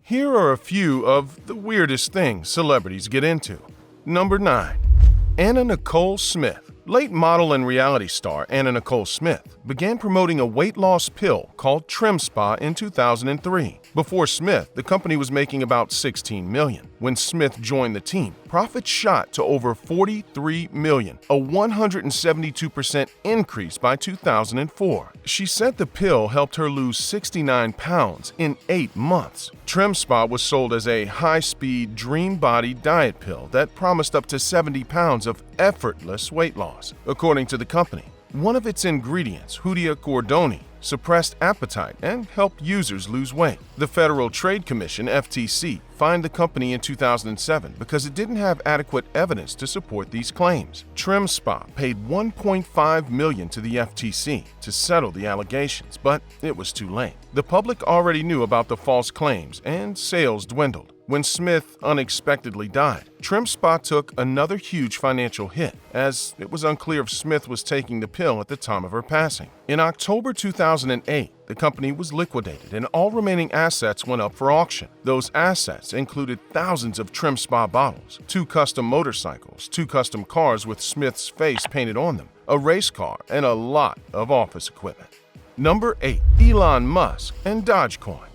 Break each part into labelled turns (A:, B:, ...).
A: Here are a few of the weirdest things celebrities get into. Number 9. Nicole Smith. Late model and reality star Nicole Smith began promoting a weight loss pill called TrimSpa in 2003. Before Smith, the company was making about $16 million. When Smith joined the team, profits shot to over $43 million, a 172% increase by 2004. She said the pill helped her lose 69 pounds in 8 months. TrimSpa was sold as a high-speed dream body diet pill that promised up to 70 pounds of effortless weight loss. According to the company, one of its ingredients, Hadid, suppressed appetite and helped users lose weight. The Federal Trade Commission, FTC, fined the company in 2007 because it didn't have adequate evidence to support these claims. TrimSpa paid $1.5 million to the FTC to settle the allegations, but it was too late. The public already knew about the false claims and sales dwindled. When Smith unexpectedly died, TrimSpa took another huge financial hit, as it was unclear if Smith was taking the pill at the time of her passing. In October 2008, the company was liquidated and all remaining assets went up for auction. Those assets included thousands of TrimSpa bottles, 2 custom motorcycles, 2 custom cars with Smith's face painted on them, a race car, and a lot of office equipment. Number 8. Elon Musk and Dogecoin.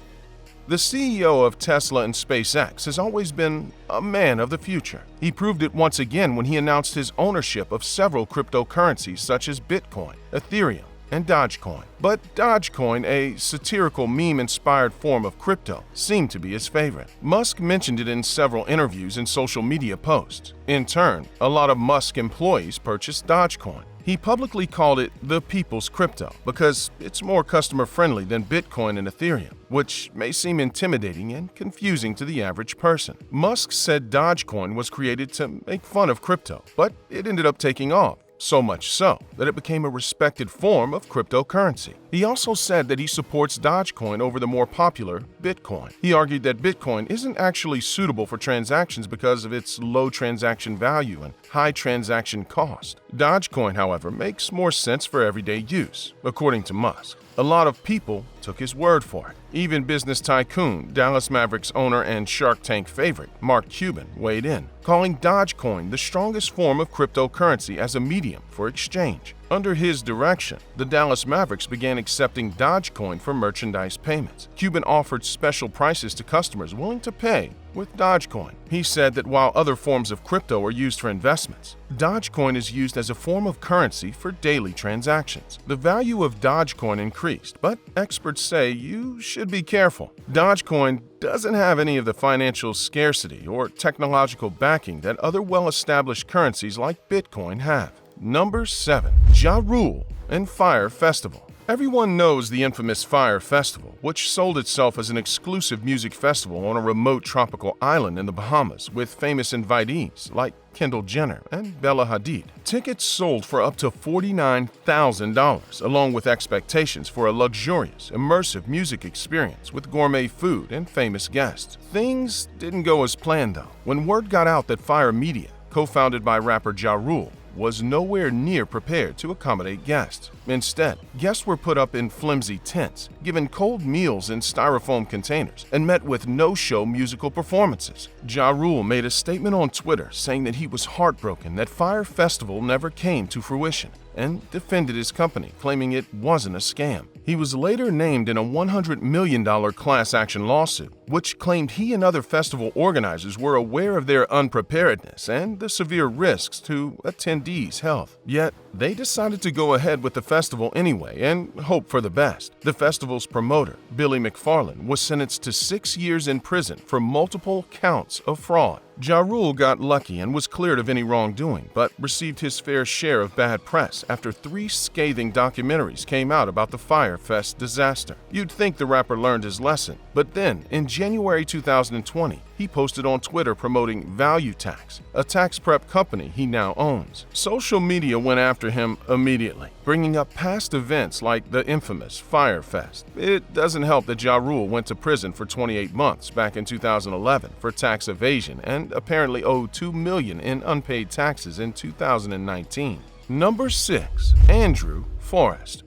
A: The CEO of Tesla and SpaceX has always been a man of the future. He proved it once again when he announced his ownership of several cryptocurrencies such as Bitcoin, Ethereum, and Dogecoin. But Dogecoin, a satirical meme-inspired form of crypto, seemed to be his favorite. Musk mentioned it in several interviews and social media posts. In turn, a lot of Musk employees purchased Dogecoin. He publicly called it the people's crypto because it's more customer-friendly than Bitcoin and Ethereum, which may seem intimidating and confusing to the average person. Musk said Dogecoin was created to make fun of crypto, but it ended up taking off. So much so that it became a respected form of cryptocurrency. He also said that he supports Dogecoin over the more popular Bitcoin. He argued that Bitcoin isn't actually suitable for transactions because of its low transaction value and high transaction cost. Dogecoin, however, makes more sense for everyday use, according to Musk. A lot of people took his word for it. Even business tycoon, Dallas Mavericks owner and Shark Tank favorite, Mark Cuban, weighed in, calling Dogecoin the strongest form of cryptocurrency as a medium for exchange. Under his direction, the Dallas Mavericks began accepting Dogecoin for merchandise payments. Cuban offered special prices to customers willing to pay with Dogecoin. He said that while other forms of crypto are used for investments, Dogecoin is used as a form of currency for daily transactions. The value of Dogecoin increased, but experts say you should be careful. Dogecoin doesn't have any of the financial scarcity or technological backing that other well-established currencies like Bitcoin have. Number 7. Ja Rule and Fyre Festival. Everyone knows the infamous Fyre Festival, which sold itself as an exclusive music festival on a remote tropical island in the Bahamas with famous invitees like Kendall Jenner and Bella Hadid. Tickets sold for up to $49,000, along with expectations for a luxurious, immersive music experience with gourmet food and famous guests. Things didn't go as planned though. When word got out that Fyre Media, co-founded by rapper Ja Rule, was nowhere near prepared to accommodate guests. Instead, guests were put up in flimsy tents, given cold meals in styrofoam containers, and met with no-show musical performances. Ja Rule made a statement on Twitter saying that he was heartbroken that Fyre Festival never came to fruition, and defended his company, claiming it wasn't a scam. He was later named in a $100 million class action lawsuit, which claimed he and other festival organizers were aware of their unpreparedness and the severe risks to attendees' health. Yet, they decided to go ahead with the festival anyway and hope for the best. The festival's promoter, Billy McFarland, was sentenced to 6 years in prison for multiple counts of fraud. Ja Rule got lucky and was cleared of any wrongdoing, but received his fair share of bad press after 3 scathing documentaries came out about the Fyre Fest disaster. You'd think the rapper learned his lesson, but then, in January 2020, he posted on Twitter promoting Value Tax, a tax prep company he now owns. Social media went after him immediately, bringing up past events like the infamous Fyre Fest. It doesn't help that Ja Rule went to prison for 28 months back in 2011 for tax evasion and apparently owed $2 million in unpaid taxes in 2019. Number 6. Andrew FORREST.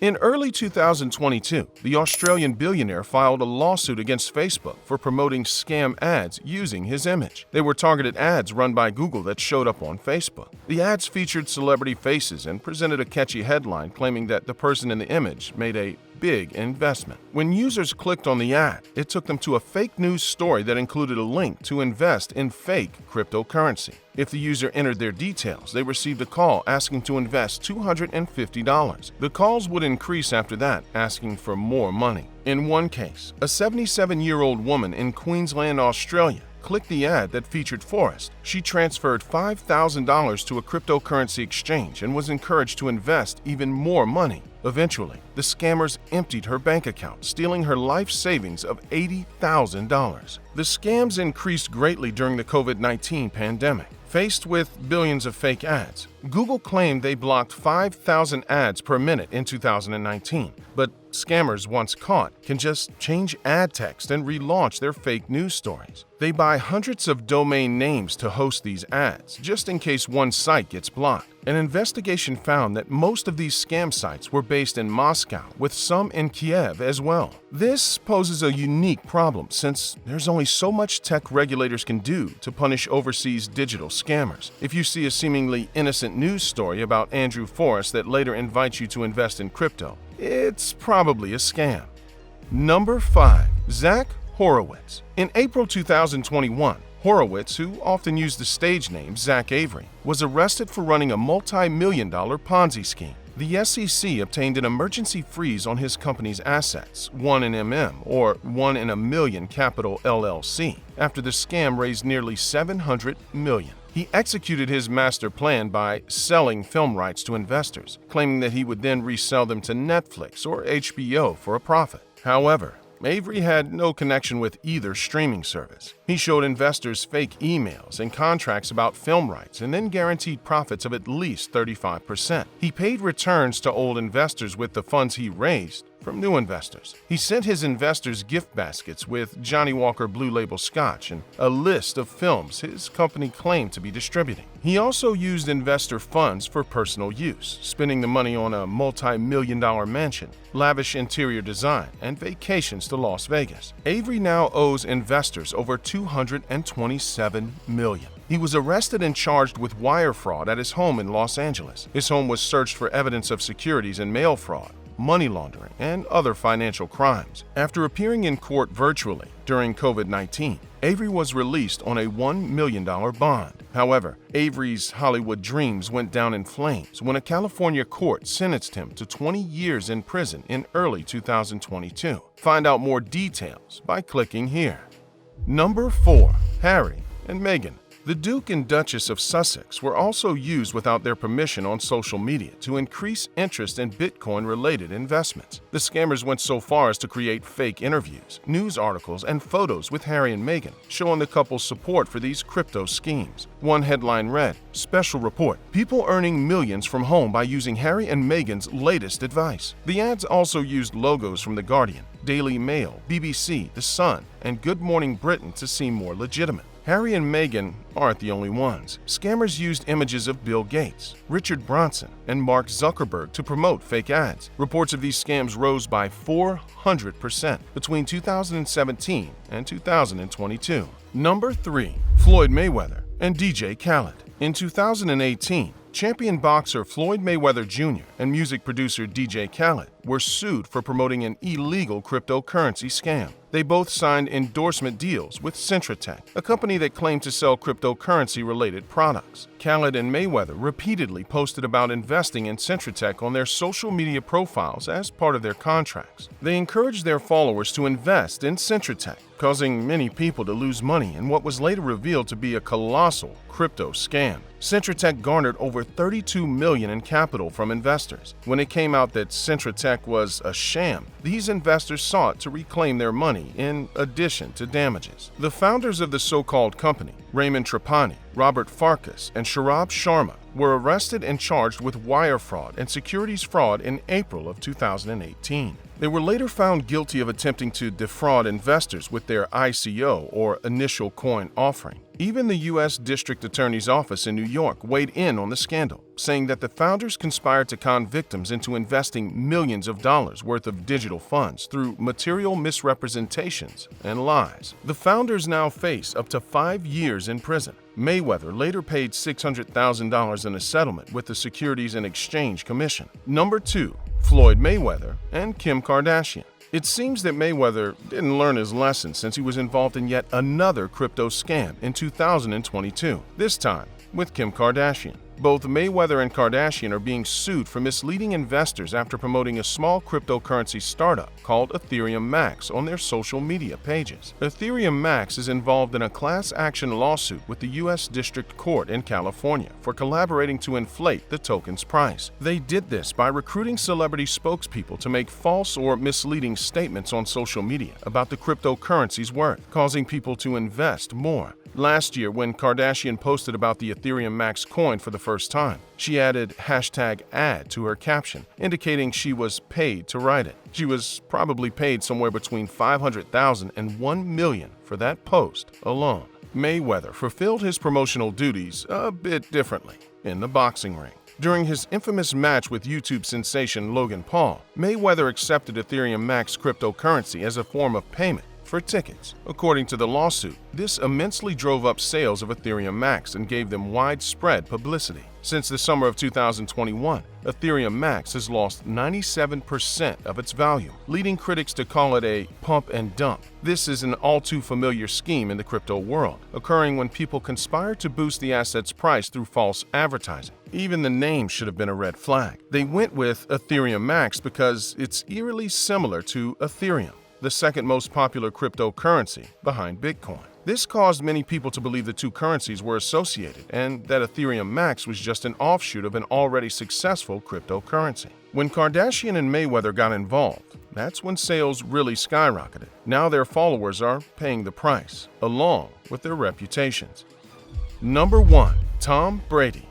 A: In early 2022, the Australian billionaire filed a lawsuit against Facebook for promoting scam ads using his image. They were targeted ads run by Google that showed up on Facebook. The ads featured celebrity faces and presented a catchy headline claiming that the person in the image made a big investment. When users clicked on the ad, it took them to a fake news story that included a link to invest in fake cryptocurrency. If the user entered their details, they received a call asking to invest $250. The calls would increase after that, asking for more money. In one case, a 77-year-old woman in Queensland, Australia, clicked the ad that featured FORREST. She transferred $5,000 to a cryptocurrency exchange and was encouraged to invest even more money. Eventually, the scammers emptied her bank account, stealing her life savings of $80,000. The scams increased greatly during the COVID-19 pandemic. Faced with billions of fake ads, Google claimed they blocked 5,000 ads per minute in 2019, but scammers once caught can just change ad text and relaunch their fake news stories. They buy hundreds of domain names to host these ads, just in case one site gets blocked. An investigation found that most of these scam sites were based in Moscow, with some in Kiev as well. This poses a unique problem since there's only so much tech regulators can do to punish overseas digital scammers. If you see a seemingly innocent news story about Andrew Forrest that later invites you to invest in crypto, it's probably a scam. Number 5. Zach Horowitz. In April 2021, Horowitz, who often used the stage name Zach Avery, was arrested for running a multi-million-dollar Ponzi scheme. The SEC obtained an emergency freeze on his company's assets, 1 in MM, or 1 in a million Capital LLC, after the scam raised nearly $700 million. He executed his master plan by selling film rights to investors, claiming that he would then resell them to Netflix or HBO for a profit. However, Avery had no connection with either streaming service. He showed investors fake emails and contracts about film rights and then guaranteed profits of at least 35%. He paid returns to old investors with the funds he raised from new investors. He sent his investors gift baskets with Johnny Walker Blue Label Scotch and a list of films his company claimed to be distributing. He also used investor funds for personal use, spending the money on a multi-million-dollar mansion, lavish interior design, and vacations to Las Vegas. Avery now owes investors over $227 million. He was arrested and charged with wire fraud at his home in Los Angeles. His home was searched for evidence of securities and mail fraud, money laundering, and other financial crimes. After appearing in court virtually during COVID-19, Avery was released on a $1 million bond. However, Avery's Hollywood dreams went down in flames when a California court sentenced him to 20 years in prison in early 2022. Find out more details by clicking here. Number 4. Harry and Meghan. The Duke and Duchess of Sussex were also used without their permission on social media to increase interest in Bitcoin-related investments. The scammers went so far as to create fake interviews, news articles, and photos with Harry and Meghan, showing the couple's support for these crypto schemes. One headline read, "Special report, people earning millions from home by using Harry and Meghan's latest advice." The ads also used logos from The Guardian, Daily Mail, BBC, The Sun, and Good Morning Britain to seem more legitimate. Harry and Meghan aren't the only ones. Scammers used images of Bill Gates, Richard Branson, and Mark Zuckerberg to promote fake ads. Reports of these scams rose by 400% between 2017 and 2022. Number 3. Floyd Mayweather and DJ Khaled. In 2018, champion boxer Floyd Mayweather Jr. and music producer DJ Khaled were sued for promoting an illegal cryptocurrency scam. They both signed endorsement deals with Centratech, a company that claimed to sell cryptocurrency-related products. Khaled and Mayweather repeatedly posted about investing in Centratech on their social media profiles as part of their contracts. They encouraged their followers to invest in Centratech, causing many people to lose money in what was later revealed to be a colossal crypto scam. Centratech garnered over $32 million in capital from investors. When it came out that Centratech was a sham, these investors sought to reclaim their money in addition to damages. The founders of the so-called company, Raymond Trapani, Robert Farkas, and Sharab Sharma, were arrested and charged with wire fraud and securities fraud in April of 2018. They were later found guilty of attempting to defraud investors with their ICO, or initial coin offering. Even the U.S. District Attorney's Office in New York weighed in on the scandal, saying that the founders conspired to con victims into investing millions of dollars worth of digital funds through material misrepresentations and lies. The founders now face up to 5 years in prison. Mayweather later paid $600,000 in a settlement with the Securities and Exchange Commission. Number 2. Floyd Mayweather and Kim Kardashian. It seems that Mayweather didn't learn his lesson since he was involved in yet another crypto scam in 2022, this time with Kim Kardashian. Both Mayweather and Kardashian are being sued for misleading investors after promoting a small cryptocurrency startup called Ethereum Max on their social media pages. Ethereum Max is involved in a class action lawsuit with the U.S. District Court in California for collaborating to inflate the token's price. They did this by recruiting celebrity spokespeople to make false or misleading statements on social media about the cryptocurrency's worth, causing people to invest more. Last year, when Kardashian posted about the Ethereum Max coin for the first time, she added #ad to her caption, indicating she was paid to write it. She was probably paid somewhere between $500,000 and $1 million for that post alone. Mayweather fulfilled his promotional duties a bit differently in the boxing ring. During his infamous match with YouTube sensation Logan Paul, Mayweather accepted Ethereum Max cryptocurrency as a form of payment for tickets. According to the lawsuit, this immensely drove up sales of Ethereum Max and gave them widespread publicity. Since the summer of 2021, Ethereum Max has lost 97% of its value, leading critics to call it a pump and dump. This is an all-too-familiar scheme in the crypto world, occurring when people conspire to boost the asset's price through false advertising. Even the name should have been a red flag. They went with Ethereum Max because it's eerily similar to Ethereum, the second most popular cryptocurrency behind Bitcoin. This caused many people to believe the two currencies were associated and that Ethereum Max was just an offshoot of an already successful cryptocurrency. When Kardashian and Mayweather got involved, that's when sales really skyrocketed. Now their followers are paying the price, along with their reputations. Number 1. Tom Brady.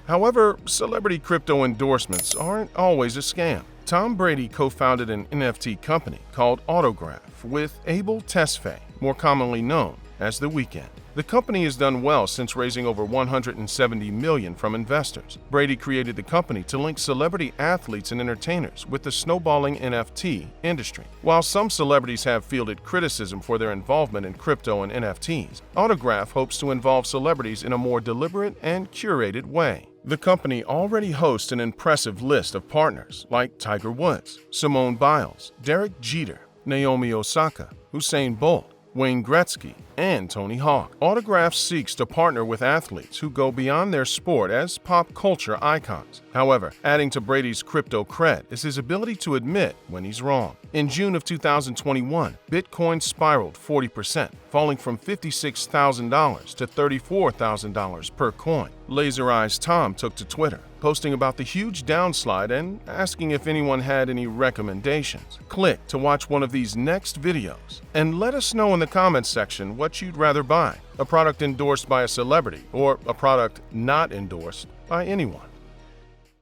A: However, celebrity crypto endorsements aren't always a scam. Tom Brady co-founded an NFT company called Autograph with Abel Tesfaye, more commonly known as The Weeknd. The company has done well since raising over $170 million from investors. Brady created the company to link celebrity athletes and entertainers with the snowballing NFT industry. While some celebrities have fielded criticism for their involvement in crypto and NFTs, Autograph hopes to involve celebrities in a more deliberate and curated way. The company already hosts an impressive list of partners like Tiger Woods, Simone Biles, Derek Jeter, Naomi Osaka, Usain Bolt, Wayne Gretzky, and Tony Hawk. Autograph seeks to partner with athletes who go beyond their sport as pop culture icons. However, adding to Brady's crypto cred is his ability to admit when he's wrong. In June of 2021, Bitcoin spiraled 40%, falling from $56,000 to $34,000 per coin. Laser Eyes Tom took to Twitter, posting about the huge downslide and asking if anyone had any recommendations. Click to watch one of these next videos and let us know in the comments section what you'd rather buy, a product endorsed by a celebrity or a product not endorsed by anyone.